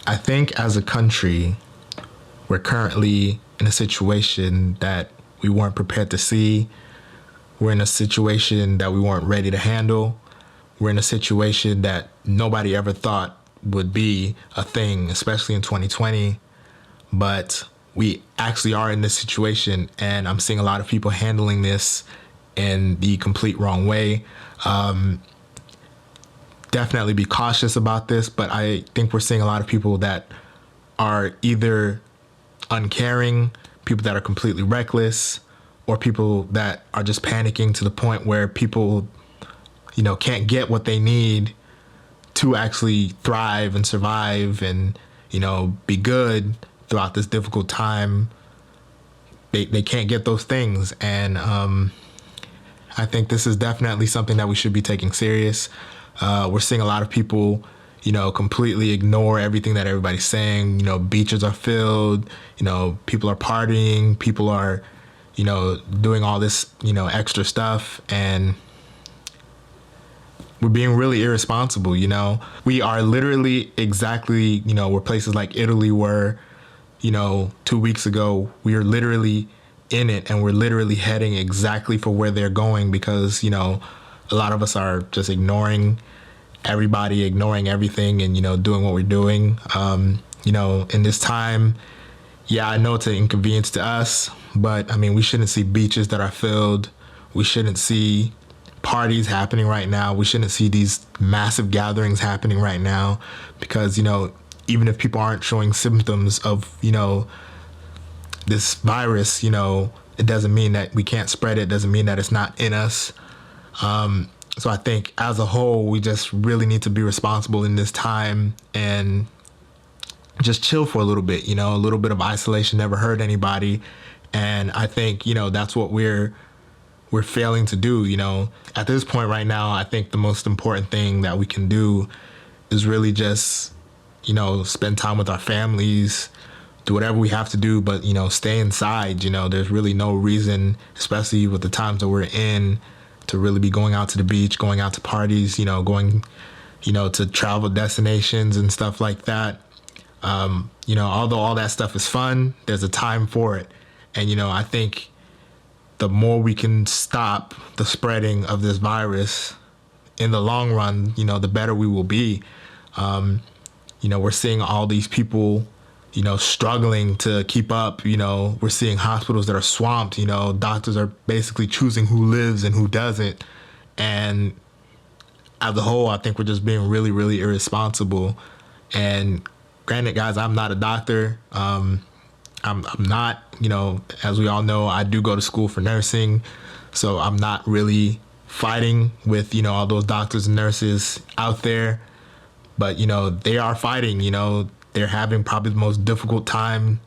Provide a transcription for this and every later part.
I think as a country, we're currently in a situation that we weren't prepared to see. We're in a situation that we weren't ready to handle. We're in a situation that nobody ever thought would be a thing, especially in 2020. But we actually are in this situation, and I'm seeing a lot of people handling this in the complete wrong way. Definitely be cautious about this, but I think we're seeing a lot of people that are either uncaring, people that are completely reckless, or people that are just panicking to the point where people, can't get what they need to actually thrive and survive and, be good throughout this difficult time. They can't get those things. And I think this is definitely something that we should be taking serious. We're seeing a lot of people, completely ignore everything that everybody's saying. Beaches are filled, people are partying, people are, doing all this, extra stuff. And we're being really irresponsible, We are literally exactly, where places like Italy were, 2 weeks ago. We are literally in it, and we're literally heading exactly for where they're going because, a lot of us are just ignoring everybody, ignoring everything, and, doing what we're doing. In this time, yeah, I know it's an inconvenience to us, but I mean, we shouldn't see beaches that are filled. We shouldn't see parties happening right now. We shouldn't see these massive gatherings happening right now because, even if people aren't showing symptoms of, this virus, it doesn't mean that we can't spread it. It doesn't mean that it's not in us. So I think as a whole, we just really need to be responsible in this time and just chill for a little bit. A little bit of isolation never hurt anybody. And I think, that's what we're failing to do. At this point right now, I think the most important thing that we can do is really just, spend time with our families, do whatever we have to do, but, stay inside. There's really no reason, especially with the times that we're in, to really be going out to the beach, going out to parties, going, to travel destinations and stuff like that. Although all that stuff is fun, there's a time for it. And, I think the more we can stop the spreading of this virus in the long run, the better we will be. We're seeing all these people, struggling to keep up. We're seeing hospitals that are swamped. Doctors are basically choosing who lives and who doesn't. And as a whole, I think we're just being really, really irresponsible. And granted, guys, I'm not a doctor. I'm not, as we all know, I do go to school for nursing. So I'm not really fighting with, all those doctors and nurses out there. But, they are fighting, they're having probably the most difficult time,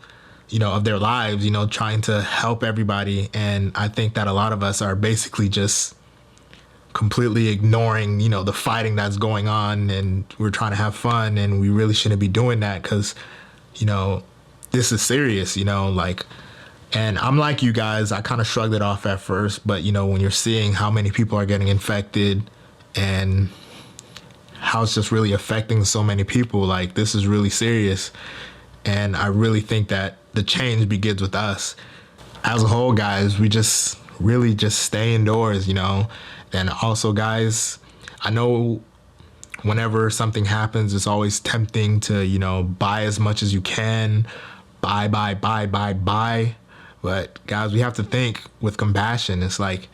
of their lives, trying to help everybody. And I think that a lot of us are basically just completely ignoring, the fighting that's going on, and we're trying to have fun, and we really shouldn't be doing that because, this is serious, and I'm like you guys, I kind of shrugged it off at first, but, when you're seeing how many people are getting infected and how it's just really affecting so many people, this is really serious. And I really think that the change begins with us. As a whole, guys, we just really just stay indoors, And also, guys, I know whenever something happens, it's always tempting to, buy as much as you can. Buy. But, guys, we have to think with compassion. It's like,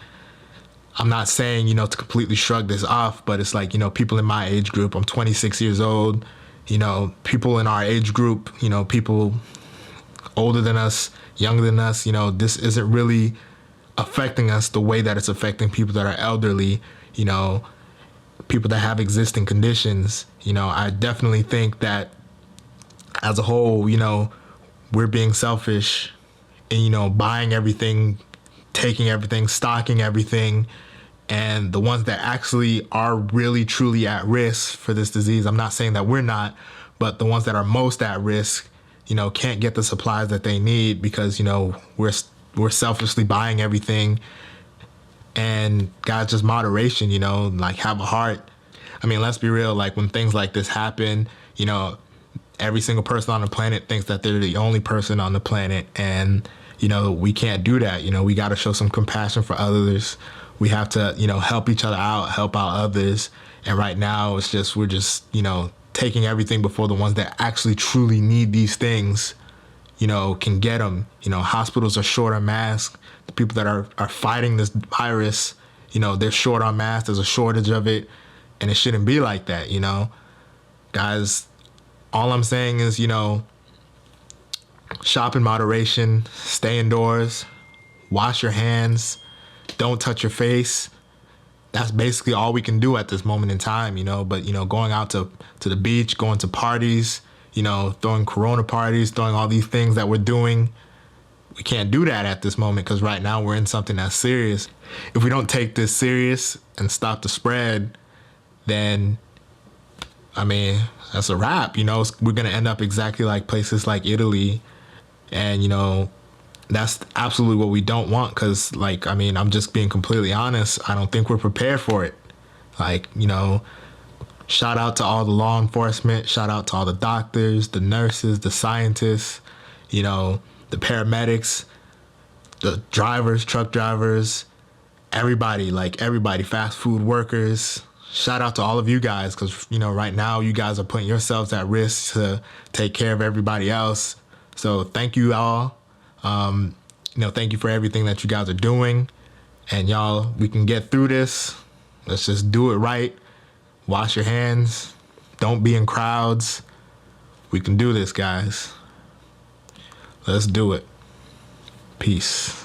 I'm not saying, to completely shrug this off, but it's like, people in my age group, I'm 26 years old, people in our age group, people older than us, younger than us, this isn't really affecting us the way that it's affecting people that are elderly, people that have existing conditions. I definitely think that as a whole, we're being selfish and, buying everything, taking everything, stocking everything. And the ones that actually are really, truly at risk for this disease, I'm not saying that we're not, but the ones that are most at risk, can't get the supplies that they need because, we're selfishly buying everything. And guys, just moderation, have a heart. I mean, let's be real. When things like this happen, every single person on the planet thinks that they're the only person on the planet, and we can't do that. We got to show some compassion for others. We have to help each other out, help out others. And right now it's just we're just taking everything before the ones that actually truly need these things can get them. Hospitals are short on masks. The people that are fighting this virus, they're short on masks. There's a shortage of it, and it shouldn't be like that. Guys, all I'm saying is, shop in moderation, stay indoors, wash your hands, don't touch your face. That's basically all we can do at this moment in time, But, going out to the beach, going to parties, throwing Corona parties, throwing all these things that we're doing, we can't do that at this moment because right now we're in something that's serious. If we don't take this serious and stop the spread, then, that's a wrap. We're going to end up exactly like places like Italy. And, that's absolutely what we don't want because, I'm just being completely honest. I don't think we're prepared for it. Shout out to all the law enforcement. Shout out to all the doctors, the nurses, the scientists, the paramedics, the drivers, truck drivers, everybody, fast food workers. Shout out to all of you guys because, right now you guys are putting yourselves at risk to take care of everybody else. So thank you all. Thank you for everything that you guys are doing. And y'all, we can get through this. Let's just do it right. Wash your hands. Don't be in crowds. We can do this, guys. Let's do it. Peace.